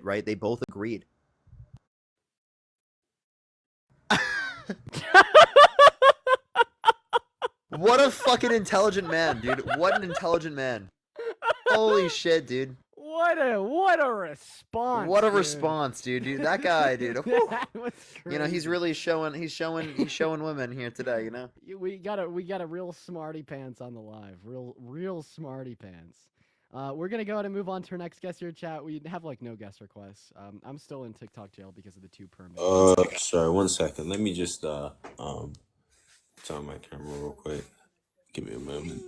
right? They both agreed. What a fucking intelligent man, dude. What an intelligent man. Holy shit, dude. What a response. What a dude. response, dude. That guy, dude. That was You know, he's crazy. really showing women here today, you know? We got a real smarty pants on the live. Real smarty pants. We're gonna go ahead and move on to our next guest here, chat. We have like no guest requests. I'm still in TikTok jail because of the 2 permits. Sorry, 1 second. Let me just turn on my camera real quick. Give me a moment.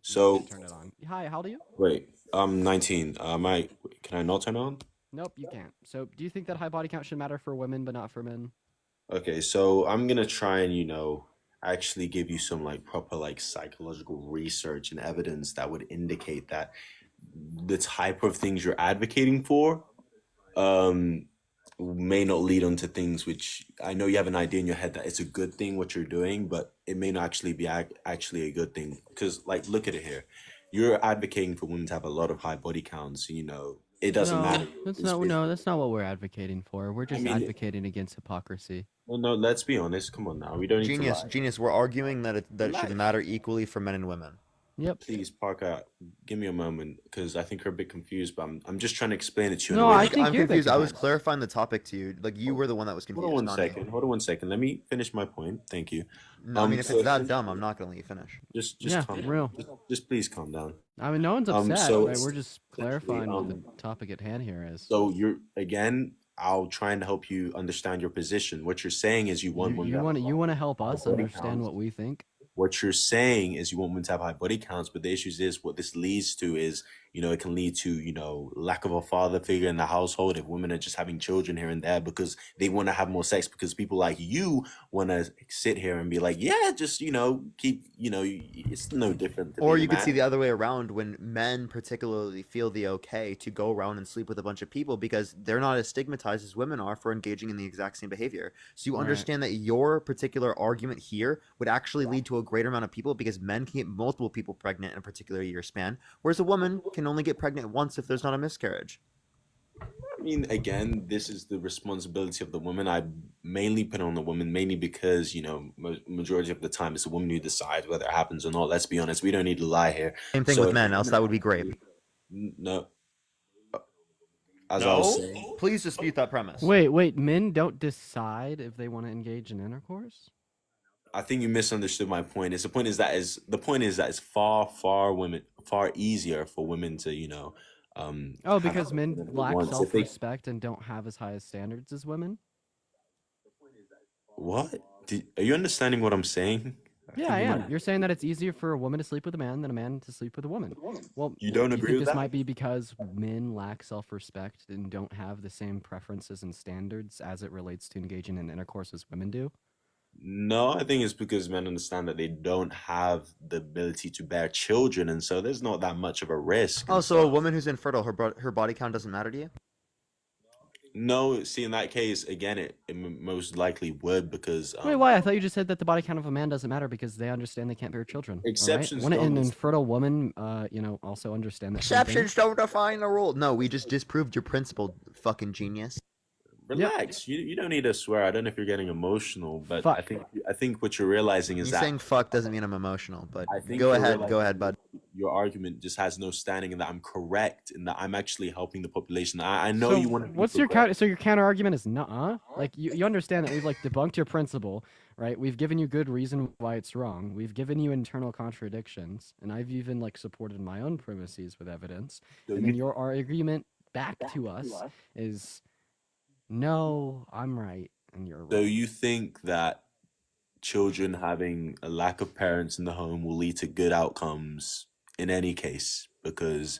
So Turn it on. Hi, how old are you? wait, I'm 19. Can I not turn it on? Nope, you can't. So, do you think that high body count should matter for women but not for men? Okay, so I'm gonna try and actually give you some like proper like psychological research and evidence that would indicate that the type of things you're advocating for may not lead on to things which I know you have an idea in your head that it's a good thing what you're doing, but it may not actually be actually a good thing. Because like, look at it here, you're advocating for women to have a lot of high body counts. It doesn't matter. That's not what we're advocating for. We're just advocating against hypocrisy. Well, no, let's be honest. Come on now, we don't need to lie. Genius. We're arguing that it should matter equally for men and women. Yep. Please, Parker, give me a moment because I think you're a bit confused, but I'm just trying to explain it to you. No, I think I'm confused. I was clarifying the topic to you. Like, you were the one that was confused. Hold on 1 second. Let me finish my point. Thank you. No, I mean, if it's that dumb, I'm not gonna let you finish. Just calm down. real. Just please calm down. I mean, no one's upset. so right? We're just clarifying what the topic at hand here is. So I'll try and help you understand your position. What you're saying is you want you want to help us understand what we think. What you're saying is you want women to have high body counts, but the issue is what this leads to is, it can lead to, lack of a father figure in the household if women are just having children here and there because they want to have more sex because people like you want to sit here and be like, yeah, just, keep, it's no different. Or you could see the other way around when men particularly feel the okay to go around and sleep with a bunch of people because they're not as stigmatized as women are for engaging in the exact same behavior. So you understand that your particular argument here would actually lead to a greater amount of people because men can get multiple people pregnant in a particular year span, whereas a woman can only get pregnant once if there's not a miscarriage. I mean, again, this is the responsibility of the woman. I mainly put on the woman, mainly because, majority of the time it's the woman who decides whether it happens or not. Let's be honest. We don't need to lie here. Same thing with men, else that would be great. No. I was saying. Please dispute that premise. Wait. Men don't decide if they want to engage in intercourse? I think you misunderstood my point. The point is that it's far easier for women to, because men lack self-respect and don't have as high as standards as women? What? Are you understanding what I'm saying? Yeah, I am. You're saying that it's easier for a woman to sleep with a man than a man to sleep with a woman. Well, you don't agree with that? This might be because men lack self-respect and don't have the same preferences and standards as it relates to engaging in intercourse as women do? No, I think it's because men understand that they don't have the ability to bear children, and so there's not that much of a risk. Oh, so a woman who's infertile, her body count doesn't matter to you? No, see, in that case, again, it most likely would because... Wait, why? I thought you just said that the body count of a man doesn't matter because they understand they can't bear children. Exceptions Wouldn't an infertile woman, also understand that? Exceptions don't define the rule. No, we just disproved your principle, fucking genius. Relax. Yep. You don't need to swear. I don't know if you're getting emotional, but I think what you're realizing is that saying fuck doesn't mean I'm emotional. But go ahead, bud. Your argument just has no standing in that I'm correct in that I'm actually helping the population. I know you want to. What's your counter? So your counter argument is like you understand that we've like debunked your principle, right? We've given you good reason why it's wrong. We've given you internal contradictions, and I've even like supported my own premises with evidence. So and then your argument back to us is. No, I'm right, and you're right. So you think that children having a lack of parents in the home will lead to good outcomes in any case because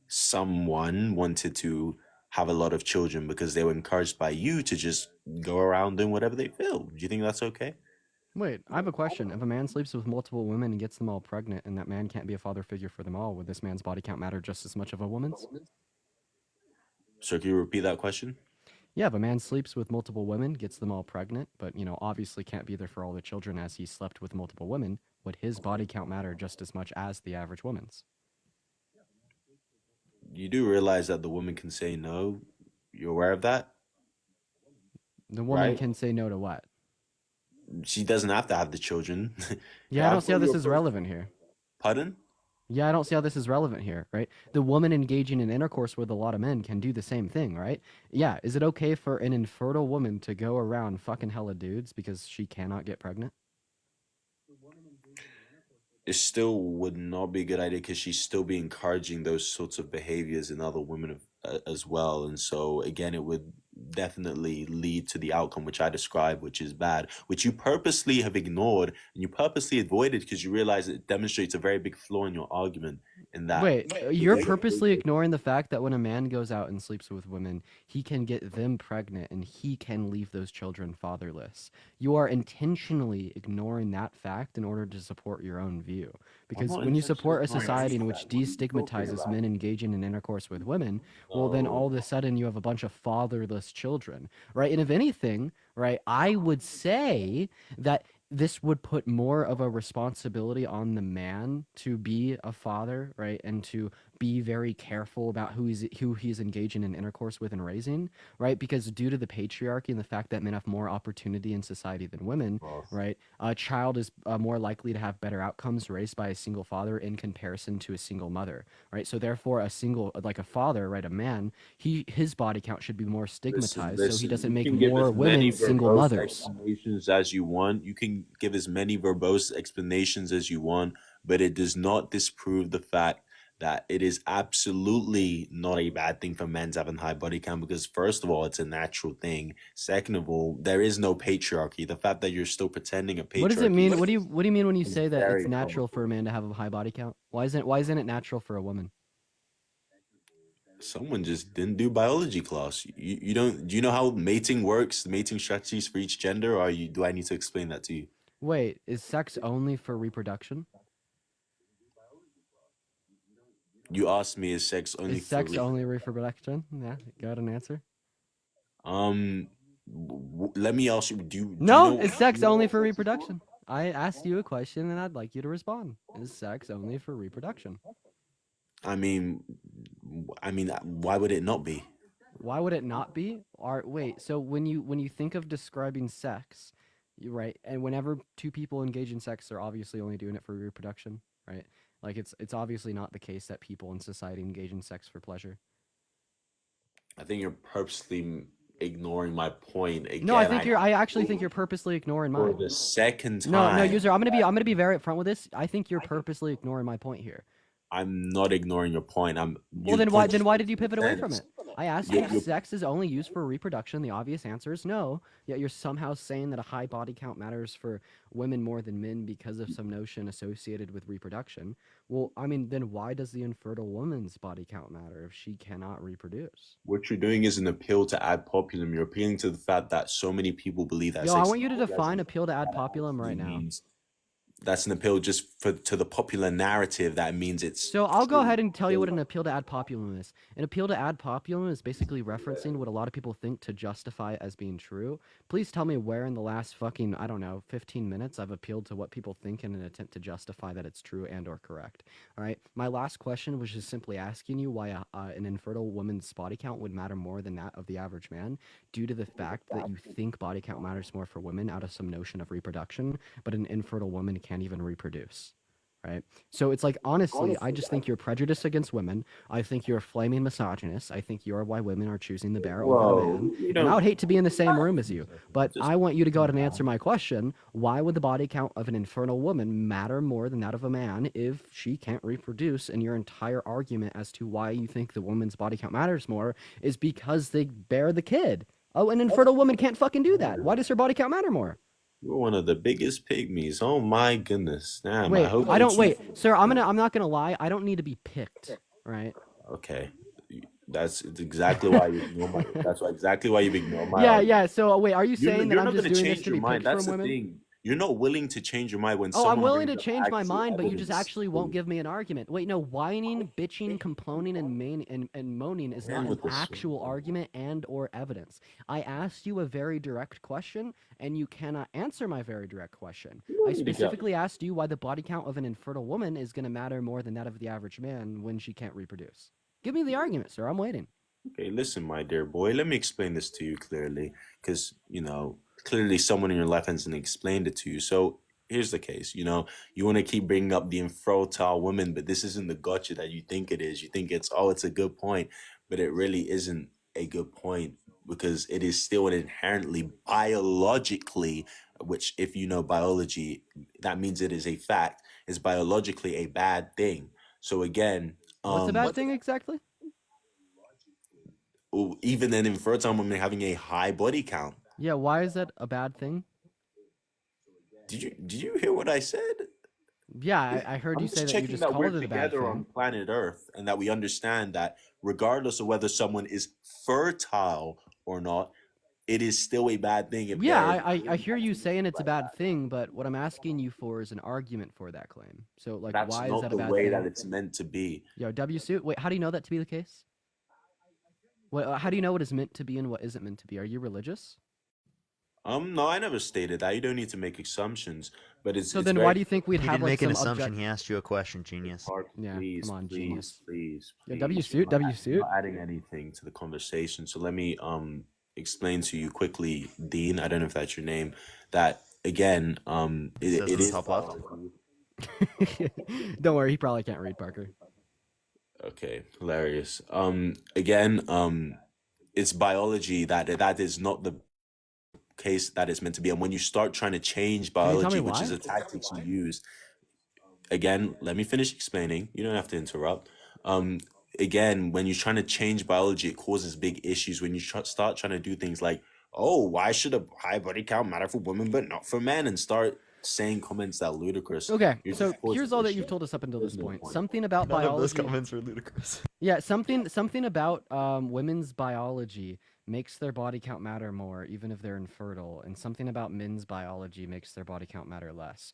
someone wanted to have a lot of children because they were encouraged by you to just go around doing whatever they feel. Do you think that's okay? Wait, I have a question. If a man sleeps with multiple women and gets them all pregnant and that man can't be a father figure for them all, would this man's body count matter just as much of a woman's? So can you repeat that question? Yeah, if a man sleeps with multiple women, gets them all pregnant, but, obviously can't be there for all the children as he slept with multiple women, would his body count matter just as much as the average woman's? You do realize that the woman can say no. You're aware of that, The woman right? can say no to what? She doesn't have to have the children. Yeah, I don't I've see how got this your is first. relevant here. Pardon? Yeah, I don't see how this is relevant here, right? The woman engaging in intercourse with a lot of men can do the same thing, right? Yeah, is it okay for an infertile woman to go around fucking hella dudes because she cannot get pregnant? It still would not be a good idea because she's still be encouraging those sorts of behaviors in other women as well. And so, again, it would definitely lead to the outcome which I described, which is bad, which you purposely have ignored and you purposely avoided because you realize it demonstrates a very big flaw in your argument in that. Wait, you're purposely ignoring the fact that when a man goes out and sleeps with women, he can get them pregnant and he can leave those children fatherless. You are intentionally ignoring that fact in order to support your own view. Because not when you intentionally support a ignoring society in any which fact. What are you talking destigmatizes about? men engaging in intercourse with women, well, then all No. of a sudden you have a bunch of fatherless children, right? And if anything, right, I would say that this would put more of a responsibility on the man to be a father, right? And to be very careful about who he's engaging in intercourse with and raising, right? Because due to the patriarchy and the fact that men have more opportunity in society than women, Well, right? A child is more likely to have better outcomes raised by a single father in comparison to a single mother, right? So therefore, like a father, right, a man, his body count should be more listen, stigmatized, so he listen. doesn't You make can give more as many women single verbose mothers. explanations as you want. You can give as many verbose explanations as you want, but it does not disprove the fact that it is absolutely not a bad thing for men to have a high body count because, first of all, it's a natural thing. Second of all, there is no patriarchy. The fact that you're still pretending a What does it patriarchy mean? What do you mean when you is say that it's very natural for a problematic. man to have a high body count? Why isn't it natural for a woman? Someone just didn't do biology class. You don't. Do you know how mating works? The mating strategies for each gender, or you? Do I need to explain that to you? Wait, is sex only for reproduction? You asked me, is sex only Is for sex only reproduction? Yeah, got an answer. um? Let me ask you. Do you No, know? is sex only for reproduction? I asked you a question and I'd like you to respond. Is sex only for reproduction? I mean, why would it not be? Why would it not be? Wait, so when you think of describing sex, you right, and whenever two people engage in sex, they're obviously only doing it for reproduction, right? Like it's obviously not the case that people in society engage in sex for pleasure. I think you're purposely ignoring my point No, I again. think I actually think you're purposely ignoring For mine. the second No, no, time, user, I'm gonna be very upfront with this. I think you're purposely ignoring my point here. I'm not ignoring your point. Well, Your then why point then just why makes did you no pivot away from sense. it? I asked you if sex is only used for reproduction. The obvious answer is no. Yet you're somehow saying that a high body count matters for women more than men because of some notion associated with reproduction. Well, I mean, then why does the infertile woman's body count matter if she cannot reproduce? What you're doing is an appeal to ad populum. You're appealing to the fact that so many people believe that Yo, I sex want you to define appeal to ad populum right now. means that's an appeal just for to the popular narrative that means it's So I'll go true. ahead and tell you what an appeal to ad populum is. An appeal to ad populum is basically referencing what a lot of people think to justify as being true. Please tell me where in the last fucking, I don't know, 15 minutes I've appealed to what people think in an attempt to justify that it's true and or correct. All right. My last question was just simply asking you why an infertile woman's body count would matter more than that of the average man due to the fact that you think body count matters more for women out of some notion of reproduction, but an infertile woman can't even reproduce. Right. So it's like, honestly, I just think you're prejudiced against women. I think you're a flaming misogynist. I think you're why women are choosing the bear over the Whoa, man. you And I don't would hate to be in the same room as you. But just I want you to go ahead and answer my question. Why would the body count of an infernal woman matter more than that of a man if she can't reproduce? And your entire argument as to why you think the woman's body count matters more is because they bear the kid. Oh, an infertile woman can't fucking do that. Why does her body count matter more? you're one of the biggest pygmies. Oh my goodness. Damn, I Wait, hope I that don't you wait, sir. I'm not gonna lie. I don't need to be picked, right? okay. That's exactly why you ignore my that's why exactly why you ignore my Yeah, argument. yeah. So wait, are you saying that You're I'm not just gonna doing this change to your be mind. picked That's from the women? thing. You're not willing to change your mind when Oh, I'm someone willing brings to up change my actual mind, but you just evidence. actually won't give me an argument. Wait, no, whining, bitching, complaining, and moaning is not Man an with this. actual argument and or evidence. I asked you a very direct question, and you cannot answer my very direct question. You I don't need to go. specifically asked you why the body count of an infertile woman is going to matter more than that of the average man when she can't reproduce. Give me the argument, sir. I'm waiting. Okay, listen, my dear boy, let me explain this to you clearly, because, clearly someone in your life hasn't explained it to you. So here's the case, you want to keep bringing up the infertile women, but this isn't the gotcha that you think it is. You think it's a good point, but it really isn't a good point because it is still an inherently biologically, which if you know biology, that means it is a fact, is biologically a bad thing. So again, What's a bad thing exactly? even an infertile woman having a high body count. Yeah, why is that a bad thing? Did you hear what I said? Yeah, I heard you say that you just called it a bad together on thing. planet Earth, and that we understand that regardless of whether someone is fertile or not, it is still a bad thing. If Yeah, they're I hear you saying it's a bad thing, but what I'm asking you for is an argument for that claim. So, like, that's why is not that the a bad way thing? that it's meant to be. Yo, W suit. Wait, how do you know that to be the case? Well, how do you know what is meant to be and what isn't meant to be? Are you religious? No, I never stated that. You don't need to make assumptions, but So it's then very why do you think we'd He have didn't like make an some assumption. object? He asked you a question, genius. hard. Yeah, Please, come on, please, genius. please, Yeah, please. W suit, You're W suit. not adding anything to the conversation. So let me explain to you quickly, Dean. I don't know if that's your name. That again, It says it on the is top left. Don't worry, he probably can't read, Parker. Okay, hilarious. Again, it's biology that is not the case that it's meant to be. And when you start trying to change Can you tell me biology, which why? is a tactic you use, again, let me finish explaining. You don't have to interrupt. Again, when you're trying to change biology, it causes big issues when you start trying to do things like, oh, why should a high body count matter for women but not for men? And start saying comments that are ludicrous. Okay, You're so just causing here's all that issues. you've told us up until There's this no point. point. Something about None of those biology. comments were ludicrous. Yeah, something about women's biology makes their body count matter more, even if they're infertile, and something about men's biology makes their body count matter less.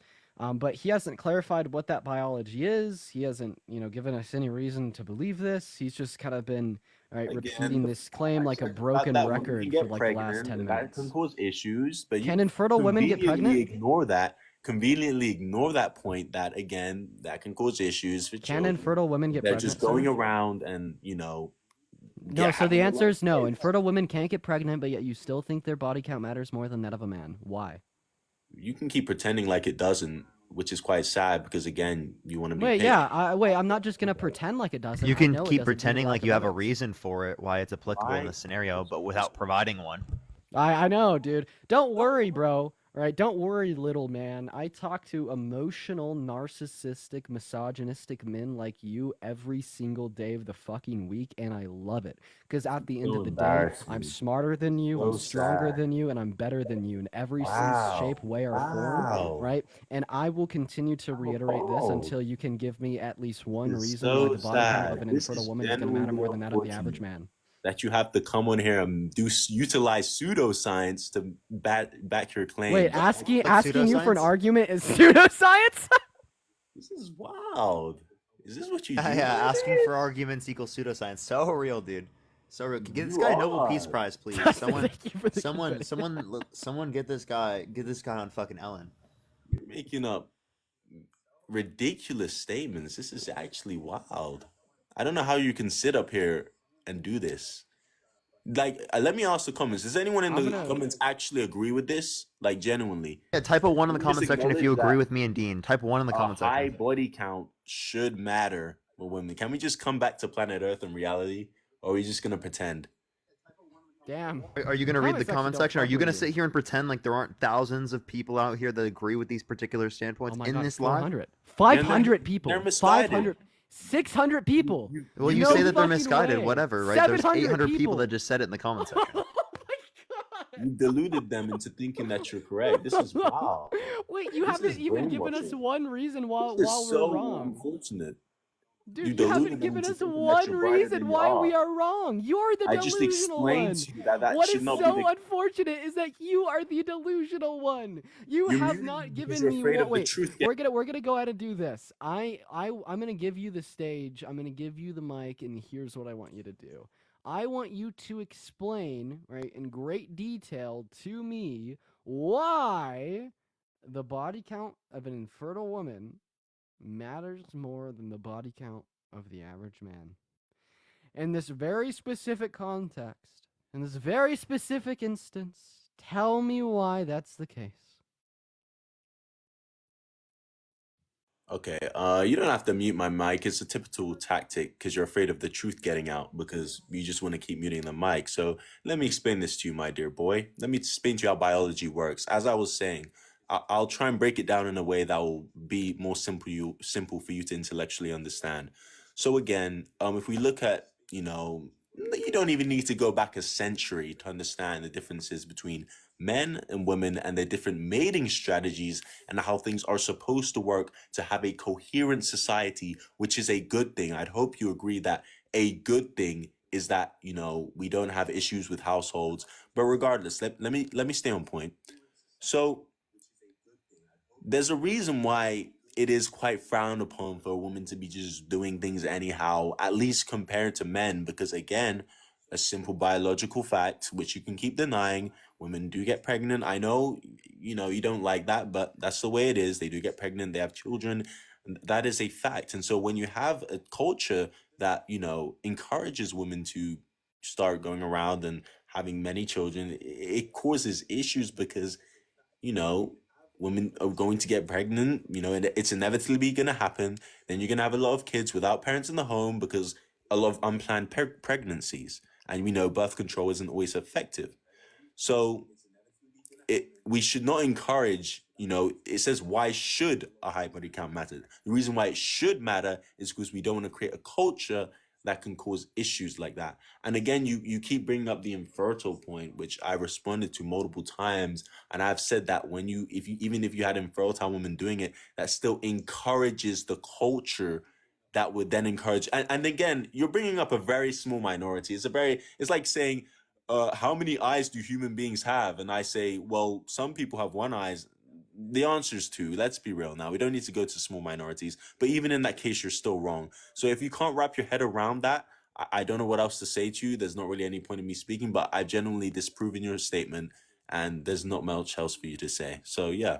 But he hasn't clarified what that biology is. He hasn't, given us any reason to believe this. He's just kind of been, repeating this claim like a broken record for like the last 10 That can minutes. cause issues, but Can you infertile women get conveniently pregnant? ignore that. Conveniently ignore that point. That again, that can cause issues for Can children. infertile women get They're pregnant? just going sir? around and No, yeah, so the having a answer lot is of no. kids. Infertile women can't get pregnant, but yet you still think their body count matters more than that of a man. Why? You can keep pretending like it doesn't, which is quite sad because again, you want to be Wait, paid. yeah, wait, I'm not just gonna pretend like it doesn't. You I can know it keep doesn't due to pretending lack like of you have a evidence. reason for it, why it's applicable in Why? this scenario, but without providing one. I know, dude. Don't worry, bro. Right? Don't worry, little man. I talk to emotional, narcissistic, misogynistic men like you every single day of the fucking week, and I love it. Because at the end So of the day, I'm embarrassing. smarter than you, So I'm stronger sad. than you, and I'm better than you in every sense, Wow. shape, way, or form. Wow. Right? And I will continue to reiterate this Oh, until you can give me at least one it's reason why so the body count of sad. an This infertile is woman is going to matter more genuinely than that of the average unfortunate man. that you have to come on here and utilize pseudoscience to back your claim. Wait, asking you for an pseudoscience? argument is pseudoscience? This is wild. Is this what you do? Yeah, nowadays? asking for arguments equals pseudoscience. So real, dude. So real. Get this You guy a Nobel Peace are. Prize, please. Someone, Thank you for the confetti. someone, get this guy on fucking Ellen. You're making up ridiculous statements. This is actually wild. I don't know how you can sit up here and do this. Like, let me ask the comments. Does anyone in I'm the gonna- comments actually agree with this? Like, genuinely? Yeah, type a 1 in the Can we just comment section if you acknowledge agree that with me and Dean. Type 1 in the a comment high section. body count should matter for women? Can we just come back to planet Earth and reality? Or are we just going to pretend? Damn. Are you gonna read the comment don't section? Are fuck you with gonna you. sit here and pretend like there aren't thousands of people out here that agree with these particular standpoints Oh my in God, this live? 400. 500 people. they're misguided. 500. 600 people. Well, you No say that they're fucking misguided, way. whatever, right? There's 700 800 people people that just said it in the comment section. Oh my God. You deluded them into thinking that you're correct. This is wow. Wait, you This haven't is even given us brainwashing. one reason while This is we're so wrong. unfortunate. Dude, You you deluded haven't them given into us thinking that one you're brighter reason than you why we are. are wrong. You're the I just delusional explained one. to you that What should is not so be the unfortunate is that you are the delusional one. You You're have muted not because given you're me afraid what. of the Wait, truth. we're gonna go ahead and do this. I'm gonna give you the stage. I'm gonna give you the mic, and here's what I want you to do. I want you to explain, right, in great detail to me why the body count of an infertile woman matters more than the body count of the average man. in this very specific context, in this very specific instance, tell me why that's the case. Okay, you don't have to mute my mic. It's a typical tactic because you're afraid of the truth getting out because you just want to keep muting the mic. So let me explain this to you, my dear boy. Let me explain to you how biology works. As I was saying, I'll try and break it down in a way that will be more simple for you to intellectually understand. So again, if we look at, you don't even need to go back a century to understand the differences between men and women and their different mating strategies and how things are supposed to work to have a coherent society, which is a good thing. I'd hope you agree that a good thing is that, we don't have issues with households. But regardless, let me stay on point. So there's a reason why it is quite frowned upon for a woman to be just doing things anyhow, at least compared to men, because again, a simple biological fact, which you can keep denying, women do get pregnant. I know, you don't like that, but that's the way it is. They do get pregnant, they have children. That is a fact. And so when you have a culture that, encourages women to start going around and having many children, it causes issues because you know, women are going to get pregnant, and it's inevitably going to happen. Then you're going to have a lot of kids without parents in the home because a lot of unplanned pregnancies. And we know birth control isn't always effective. So we should not encourage, it says why should a high body count matter? The reason why it should matter is because we don't want to create a culture that can cause issues like that. And again, you keep bringing up the infertile point, which I responded to multiple times, and I've said that even if you had infertile women doing it, that still encourages the culture that would then encourage. And again, you're bringing up a very small minority. It's like saying, how many eyes do human beings have? And I say, well, some people have one eyes. The answer is two. Let's be real now. We don't need to go to small minorities. But even in that case, you're still wrong. So if you can't wrap your head around that, I don't know what else to say to you. There's not really any point in me speaking, but I've genuinely disproven your statement, and there's not much else for you to say. So yeah.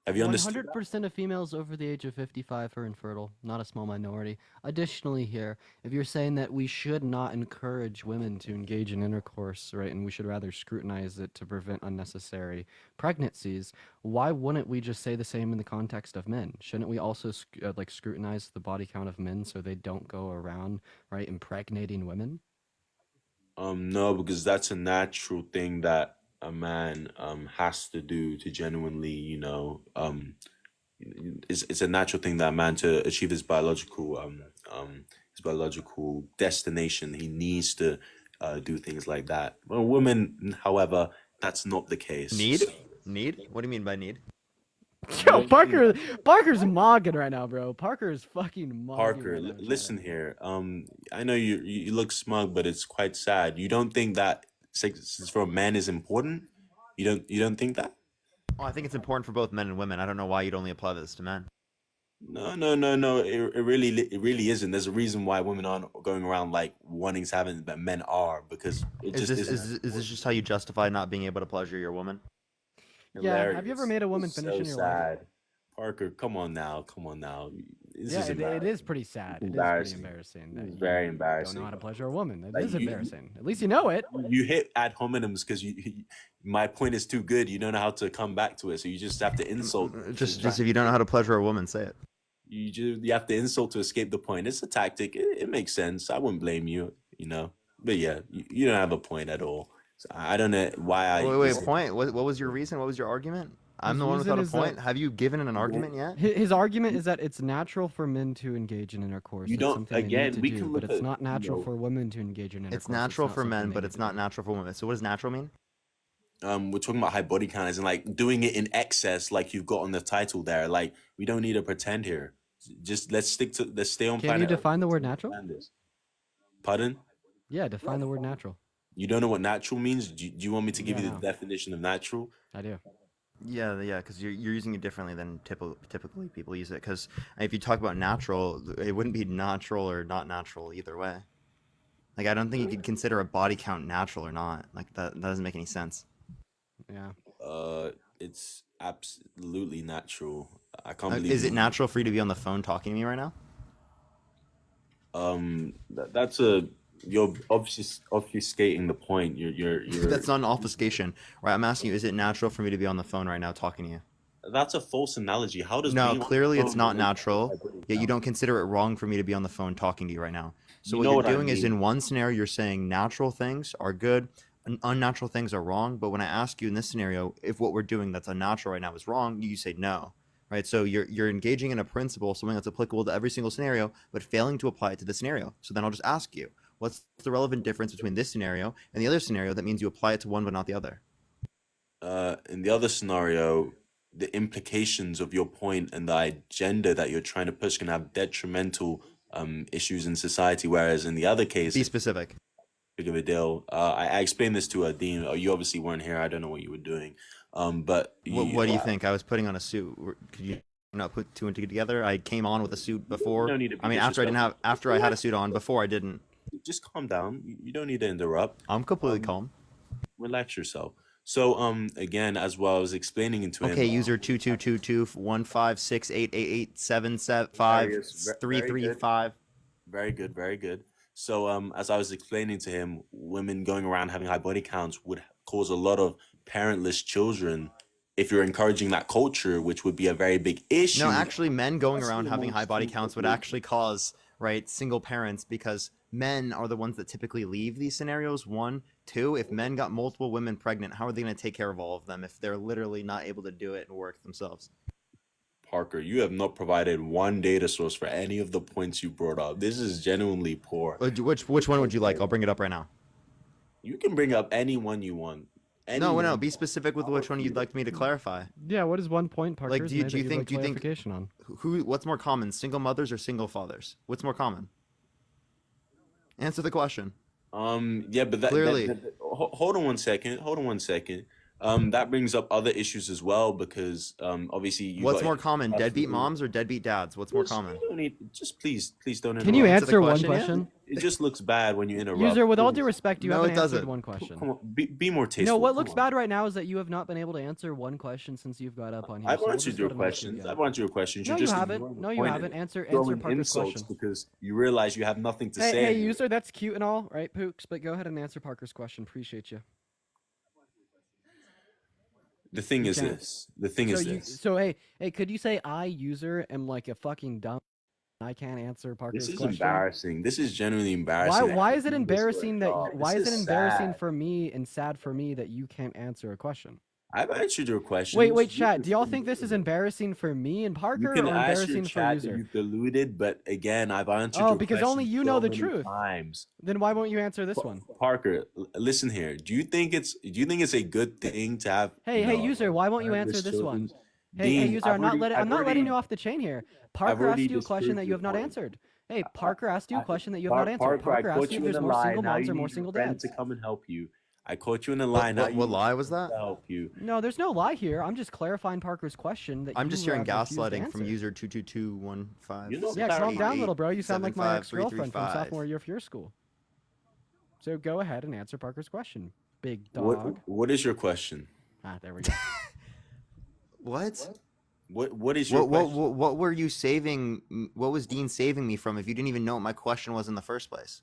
Have you understood that? 100% of females over the age of 55 are infertile, not a small minority. Additionally, here, if you're saying that we should not encourage women to engage in intercourse, right, and we should rather scrutinize it to prevent unnecessary pregnancies, why wouldn't we just say the same in the context of men? Shouldn't we also scrutinize the body count of men so they don't go around, right, impregnating women? No, because that's a natural thing that a man has to do to genuinely, it's a natural thing that a man to achieve his biological destination. He needs to do things like that. Well, women, however, that's not the case. Need? Need? What do you mean by need? Yo, Parker's mogging right now, bro. Parker is fucking mogging. Parker, right now, listen chat. here. I know you look smug, but it's quite sad. You don't think that sex for a man is important? You don't think that? Oh, I think it's important for both men and women. I don't know why you'd only apply this to men. No, no, no, no. It really isn't. There's a reason why women aren't going around like wanting to have it, but men are because it Is just this isn't. is this just how you justify not being able to pleasure your woman? Yeah, have you ever Hilarious. made a woman It's finish so in your life? sad. Parker, come on now, come on now. This Yeah, is it embarrassing. is pretty sad. It is pretty Embarrassing. embarrassing. This is That very you don't know embarrassing. how to pleasure a woman. It Like is you, embarrassing. At least you know it. you hit ad hominems because my point is too good. You don't know how to come back to it, so you just have to insult. Just if you don't know how to pleasure a woman, say it. You have to insult to escape the point. It's a tactic. It makes sense. I wouldn't blame you. But yeah, you don't have a point at all. So I don't know why I. Wait, point. What was your reason? What was your argument? I'm His the one reason without a is point. that Have you given an argument yet? his argument is that it's natural for men to engage in intercourse. You It's don't. something they need Again, to we do, can but look it's at not natural for women to engage in intercourse. It's natural not for men, something they but need it's to not do. natural for women. So what does natural mean? We're talking about high body count, as in like doing it in excess, like you've got on the title there. Like we don't need to pretend here. Just let's stay on Can planet you Earth define the word and natural? understand this. Pardon? Yeah, define the word natural. You don't know what natural means? Do you want me to give Yeah, you the no. definition of natural? I do. Yeah, because you're using it differently than typically people use it. Because if you talk about natural, it wouldn't be natural or not natural either way. Like I don't think you could consider a body count natural or not. Like that doesn't make any sense. Yeah. It's absolutely natural. I can't believe Is it you. natural for you to be on the phone talking to me right now? That's a you're obfuscating the point. You're That's not an obfuscation, right? I'm asking you, is it natural for me to be on the phone right now talking to you? That's a false analogy. How does No, being on clearly the it's phone not relate to natural, high body yet you count? don't consider it wrong for me to be on the phone talking to you right now. So You what know you're what I doing is mean. in one scenario, you're saying natural things are good and unnatural things are wrong. But when I ask you in this scenario, if what we're doing that's unnatural right now is wrong, you say no, right? So you're engaging in a principle, something that's applicable to every single scenario, but failing to apply it to the scenario. So then I'll just ask you, what's the relevant difference between this scenario and the other scenario that means you apply it to one but not the other? In the other scenario, the implications of your point and the agenda that you're trying to push can have detrimental issues in society. Whereas in the other case, Be it's specific. big of a deal. I explained this to Dean. You obviously weren't here. I don't know what you were doing. But What do you think? I was putting on a suit. Could you not put two and two together? I came on with a suit before. no need to I be mean, disrespectful. after I had a suit on. Before I didn't. Just calm down. You don't need to interrupt. I'm completely calm. Relax yourself. So again, as well, I was explaining to him. Okay, user 222215688877 Very good. 335. Very good, very good. So, as I was explaining to him, women going around having high body counts would cause a lot of parentless children if you're encouraging that culture, which would be a very big issue. No, actually, men going Especially around having amongst high body single counts would people. actually cause, right, single parents because men are the ones that typically leave these scenarios. One, two, if men got multiple women pregnant, how are they going to take care of all of them if they're literally not able to do it and work themselves? Parker, you have not provided one data source for any of the points you brought up. This is genuinely poor. Which one would you like? I'll bring it up right now. You can bring up any one you want. No, Anyone. be specific with which one you'd like me to clarify. Yeah, what is one point, Parker? do you think clarification on? what's more common, single mothers or single fathers? What's more common? Answer the question. Yeah, but Clearly. hold on one second. Hold on one second. That brings up other issues as well because obviously you What's got more common, deadbeat absolutely- moms or deadbeat dads? What's more Just- common? you don't need, just please don't interrupt. Can you Answer the answer one question, yeah? question? It just looks bad when you interrupt. User, with all Please. due respect, you No, haven't it answered doesn't. one question. Come on, be more tasteful. No, what come looks on. bad right now is that you have not been able to answer one question since you've got up on here. I've so we'll answered just your go to the next questions. again. I've answered your questions. No, You're you just haven't. ignoring the No, you point haven't. and Answer throwing Parker's insults question. because you realize you have nothing to Hey, say. hey, user, that's cute and all, right, Pooks? But go ahead and answer Parker's question. Appreciate you. The thing You is can't. this. The thing is this. So hey, could you say I, user, am like a fucking dumb? I can't answer Parker's This is question. embarrassing. This is genuinely embarrassing. Why that is it you do this for a embarrassing that? job. Why This is it embarrassing sad. for me and sad for me that you can't answer a question? I've answered your question. Wait, chat. Do y'all think this is embarrassing for me and You Parker, or can ask your embarrassing for chat that user? you've deluded, but again, I've answered Oh, your because only question you know so the many truth. times. Then why won't you answer this one? Parker, listen here. Do you think it's a good thing to have? Hey, user, why won't you answer parentless this one? children? Hey, Dean, user, I'm not letting already- you off the chain here. Parker already asked you a question disproved that you your have not point. answered. Hey, Parker asked you a question that you have not answered. Parker I asked caught you you if in there's a more lie. single Now moms you or more need your single friend dads. to come and help you. I caught you in a lie. Now What lie was that? to help you. No, there's no lie here. I'm just clarifying Parker's question. That I'm you just hearing refused to gaslighting from answer. user 22215. You know, Yeah, calm down, little bro. You sound like my 75 ex-girlfriend from 335. sophomore year of your school. So go ahead and answer Parker's question, big dog. What is your question? Ah, there we go. What? What is your question? What were you saving? What was Dean saving me from if you didn't even know what my question was in the first place?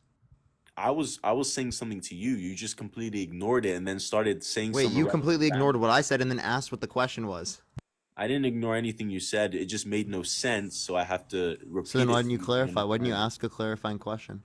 I was saying something to you. You just completely ignored it and then started saying Wait, something. you around completely the ignored what I said and then asked what the question was. I didn't ignore anything you said. It just made no sense, so I have to repeat. So then it why didn't you so clarify? Why didn't you understand. ask a clarifying question?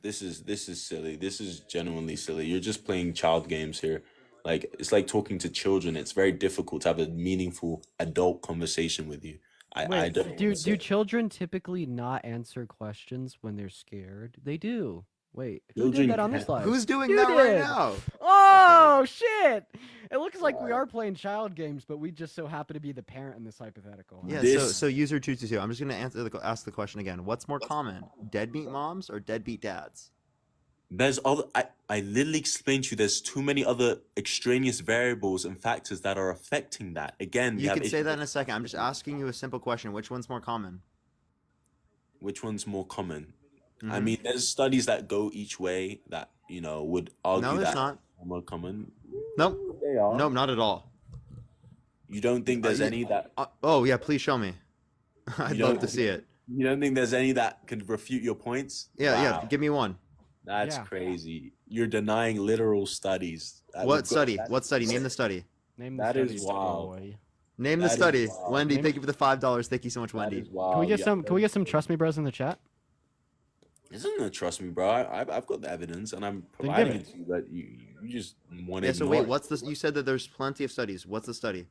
This is silly. This is genuinely silly. You're just playing child games here. Like it's like talking to children. It's very difficult to have a meaningful adult conversation with you. I Wait, don't. do children typically not answer questions when they're scared? They do. Wait, who Children did that on can- this live? Who's doing You that right did. now? Oh shit! It looks like we are playing child games, but we just so happen to be the parent in this hypothetical. huh? Yeah. This- So user 222. I'm just gonna ask the question again. What's more common, deadbeat moms or deadbeat dads? There's other. I literally explained to you. There's too many other extraneous variables and factors that are affecting that. Again, You have can say issues- that in a second. I'm just asking you a simple question. Which one's more common? Which one's more common? I Mhm. mean, there's studies that go each way that would argue No, there's that not. are more common. Nope. They are. Nope, not at all. You don't think there's yeah. any that Oh yeah, please show me. I'd You love don't- to see it. You don't think there's any that could refute your points? Yeah, yeah. Wow, Give me one. that's Yeah. crazy. You're denying literal studies. What study? What study? Name the study. Name the That study, is Mr. wild. Boy. Name the That is study. wild. Wendy, Name thank it. you for the $5. Thank you so much, That Wendy. is wild. Can we get Yeah, some? Can we get some trust me bros in the chat? Isn't it? Trust me, bro. I've got the evidence, and I'm Then give providing it. it to you. But you just want to Yeah. So ignore wait, it. what's this? You said that there's plenty of studies. What's the study?